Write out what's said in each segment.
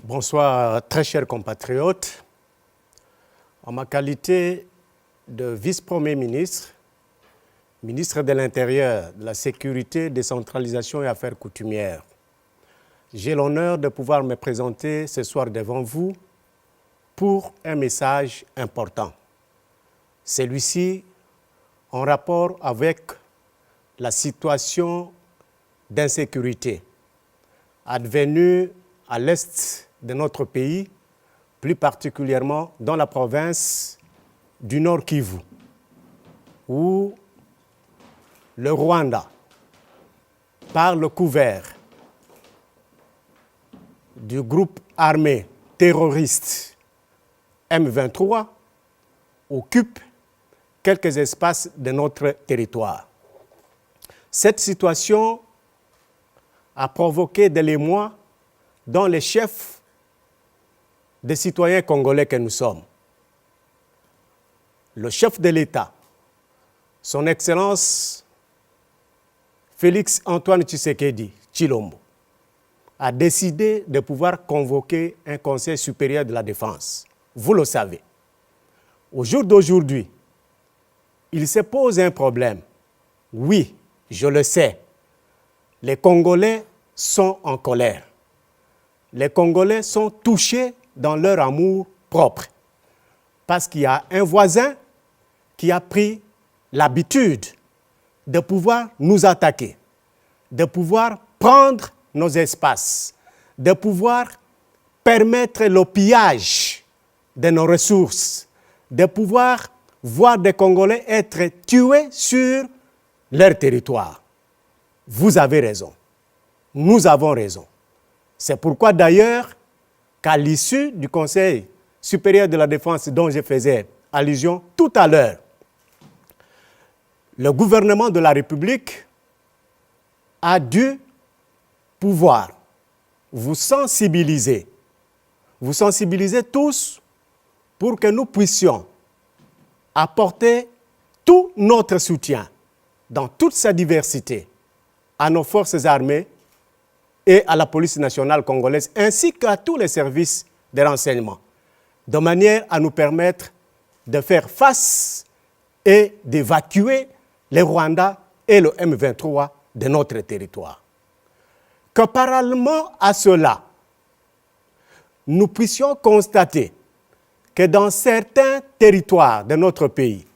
Bonsoir, très chers compatriotes. En ma qualité de vice-premier ministre, ministre de l'Intérieur, de la Sécurité, Décentralisation et Affaires coutumières, j'ai l'honneur de pouvoir me présenter ce soir devant vous pour un message important. Celui-ci en rapport avec la situation d'insécurité advenue à l'est de notre pays, plus particulièrement dans la province du Nord Kivu, où le Rwanda, par le couvert du groupe armé terroriste M23, occupe quelques espaces de notre territoire. Cette situation a provoqué de l'émoi dans les chefs des citoyens congolais que nous sommes. Le chef de l'État, son Excellence Félix Antoine Tshisekedi Tshilombo, a décidé de pouvoir convoquer un Conseil supérieur de la défense. Vous le savez. Au jour d'aujourd'hui, il se pose un problème. Oui, je le sais. Les Congolais sont en colère. Les Congolais sont touchés dans leur amour propre. Parce qu'il y a un voisin qui a pris l'habitude de pouvoir nous attaquer, de pouvoir prendre nos espaces, de pouvoir permettre le pillage de nos ressources, de pouvoir voir des Congolais être tués sur leur territoire. Vous avez raison. Nous avons raison. C'est pourquoi d'ailleurs qu'à l'issue du Conseil supérieur de la défense dont je faisais allusion tout à l'heure, le gouvernement de la République a dû pouvoir vous sensibiliser tous pour que nous puissions apporter tout notre soutien dans toute sa diversité à nos forces armées et à la police nationale congolaise, ainsi qu'à tous les services de renseignement, de manière à nous permettre de faire face et d'évacuer les Rwandais et le M23 de notre territoire. Que parallèlement à cela, nous puissions constater que dans certains territoires de notre pays,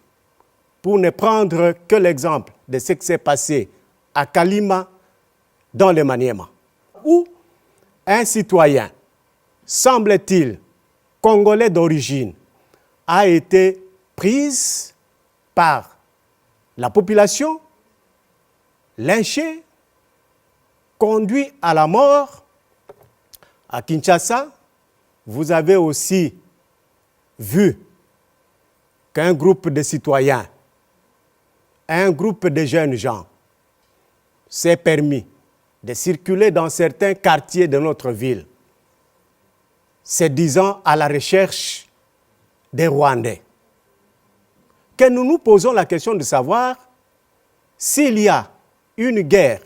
pour ne prendre que l'exemple de ce qui s'est passé à Kalima, dans le Maniema, où un citoyen, semble-t-il, congolais d'origine, a été pris par la population, lynché, conduit à la mort. À Kinshasa, vous avez aussi vu qu'un groupe de citoyens, un groupe de jeunes gens s'est permis de circuler dans certains quartiers de notre ville, se disant à la recherche des Rwandais. Que nous nous posons la question de savoir s'il y a une guerre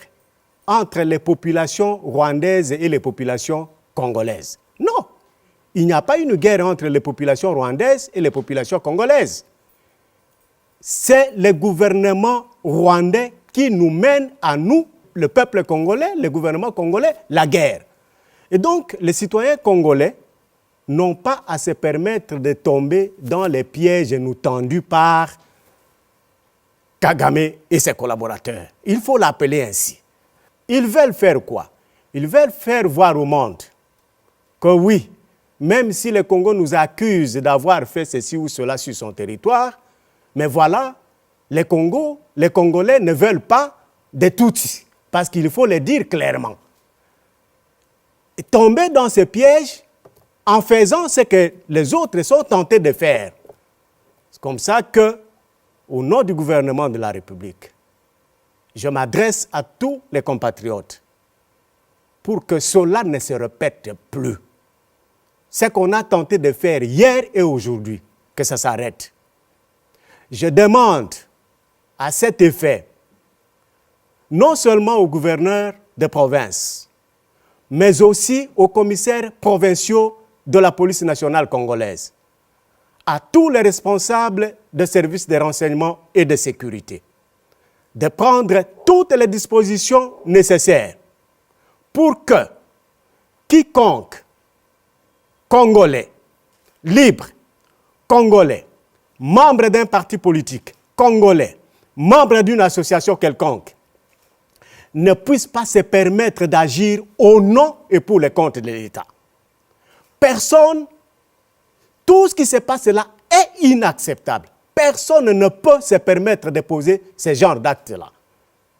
entre les populations rwandaises et les populations congolaises. Non, il n'y a pas une guerre entre les populations rwandaises et les populations congolaises. C'est le gouvernement rwandais qui nous mène à nous, le peuple congolais, le gouvernement congolais, la guerre. Et donc, les citoyens congolais n'ont pas à se permettre de tomber dans les pièges nous tendus par Kagame et ses collaborateurs. Il faut l'appeler ainsi. Ils veulent faire quoi? Ils veulent faire voir au monde que oui, même si le Congo nous accuse d'avoir fait ceci ou cela sur son territoire, mais voilà, les Congolais ne veulent pas de Tutsis, parce qu'il faut le dire clairement. Et tomber dans ce piège en faisant ce que les autres sont tentés de faire. C'est comme ça que, au nom du gouvernement de la République, je m'adresse à tous les compatriotes pour que cela ne se répète plus. Ce qu'on a tenté de faire hier et aujourd'hui, que ça s'arrête. Je demande à cet effet, non seulement au gouverneur de province, mais aussi aux commissaires provinciaux de la police nationale congolaise, à tous les responsables des services de renseignement et de sécurité, de prendre toutes les dispositions nécessaires pour que quiconque Congolais, libre, Congolais, membre d'un parti politique, Congolais, membre d'une association quelconque, ne puisse pas se permettre d'agir au nom et pour le compte de l'État. Personne, tout ce qui se passe là est inacceptable. Personne ne peut se permettre de poser ce genre d'actes-là.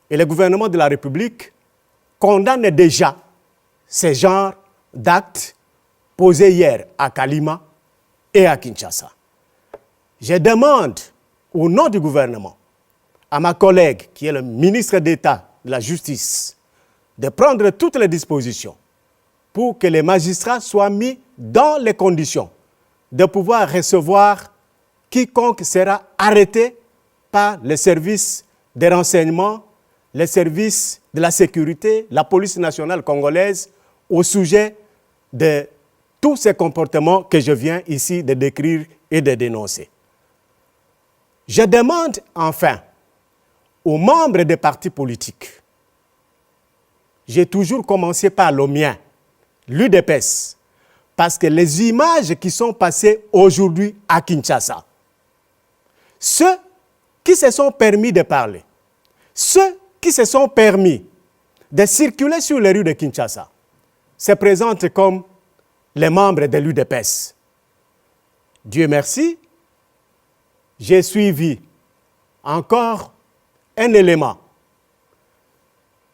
Et le gouvernement de la République condamne déjà ce genre d'actes posés hier à Kalima et à Kinshasa. Je demande au nom du gouvernement à ma collègue qui est le ministre d'État de la Justice de prendre toutes les dispositions pour que les magistrats soient mis dans les conditions de pouvoir recevoir quiconque sera arrêté par les services de renseignement, les services de la sécurité, la police nationale congolaise au sujet de tous ces comportements que je viens ici de décrire et de dénoncer. Je demande enfin aux membres des partis politiques, j'ai toujours commencé par le mien, l'UDPS, parce que les images qui sont passées aujourd'hui à Kinshasa, ceux qui se sont permis de parler, ceux qui se sont permis de circuler sur les rues de Kinshasa, se présentent comme les membres de l'UDPS. Dieu merci, j'ai suivi encore un élément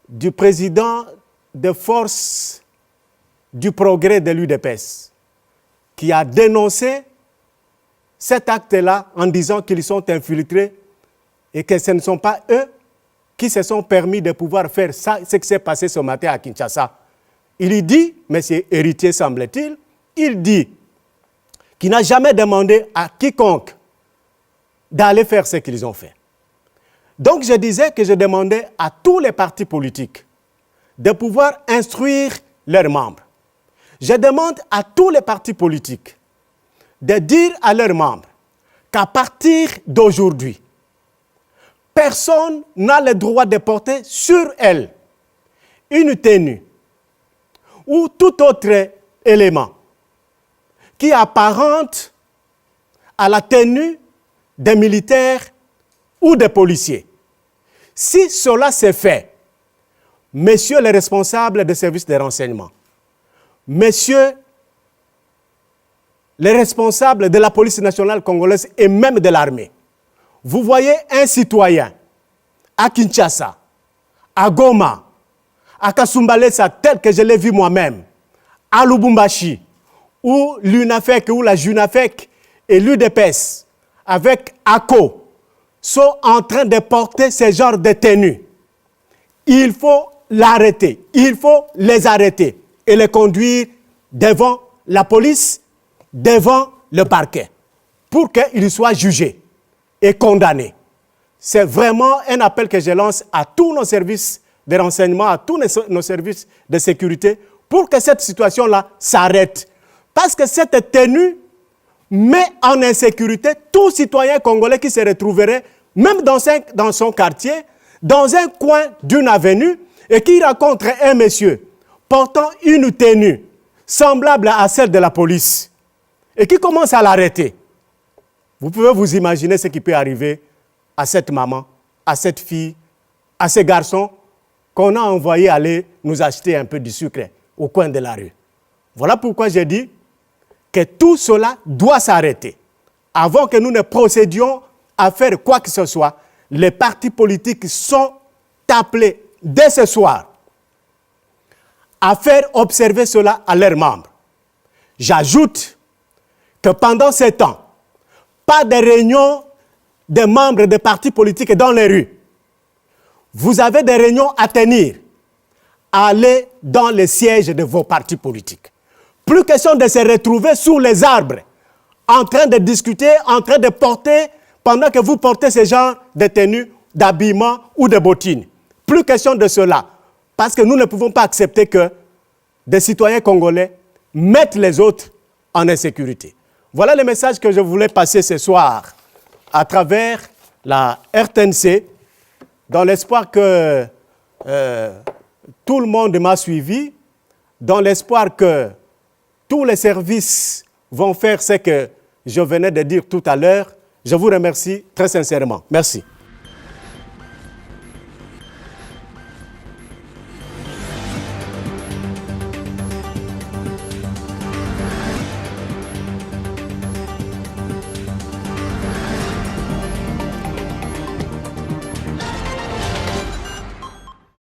du président de force du progrès de l'UDPS qui a dénoncé cet acte-là en disant qu'ils sont infiltrés et que ce ne sont pas eux qui se sont permis de pouvoir faire ça, ce qui s'est passé ce matin à Kinshasa. Il dit, M. Héritier semble-t-il, il dit qu'il n'a jamais demandé à quiconque d'aller faire ce qu'ils ont fait. Donc je disais que je demandais à tous les partis politiques de pouvoir instruire leurs membres. Je demande à tous les partis politiques de dire à leurs membres qu'à partir d'aujourd'hui, personne n'a le droit de porter sur elle une tenue ou tout autre élément qui apparente à la tenue des militaires ou des policiers. Si cela s'est fait, messieurs les responsables des services de renseignement, messieurs les responsables de la police nationale congolaise et même de l'armée, vous voyez un citoyen à Kinshasa, à Goma, à Kasumbalesa, tel que je l'ai vu moi-même, à Lubumbashi, où l'UNAFEC ou la JUNAFEC et l'UDPS, avec ACO, sont en train de porter ce genre de tenues. Il faut l'arrêter, il faut les arrêter et les conduire devant la police, devant le parquet, pour qu'ils soient jugés et condamnés. C'est vraiment un appel que je lance à tous nos services de renseignement, à tous nos services de sécurité, pour que cette situation-là s'arrête. Parce que cette tenue met en insécurité tout citoyen congolais qui se retrouverait, même dans son quartier, dans un coin d'une avenue, et qui rencontre un monsieur portant une tenue semblable à celle de la police, et qui commence à l'arrêter. Vous pouvez vous imaginer ce qui peut arriver à cette maman, à cette fille, à ces garçons qu'on a envoyé aller nous acheter un peu du sucre au coin de la rue. Voilà pourquoi j'ai dit que tout cela doit s'arrêter. Avant que nous ne procédions à faire quoi que ce soit, les partis politiques sont appelés dès ce soir à faire observer cela à leurs membres. J'ajoute que pendant ce temps, pas de réunion des membres des partis politiques dans les rues. Vous avez des réunions à tenir. Allez dans les sièges de vos partis politiques. Plus question de se retrouver sous les arbres, en train de discuter, en train de porter, pendant que vous portez ce genre de tenues, d'habillement ou de bottines. Plus question de cela. Parce que nous ne pouvons pas accepter que des citoyens congolais mettent les autres en insécurité. Voilà le message que je voulais passer ce soir à travers la RTNC, dans l'espoir que tout le monde m'a suivi, dans l'espoir que tous les services vont faire ce que je venais de dire tout à l'heure. Je vous remercie très sincèrement. Merci.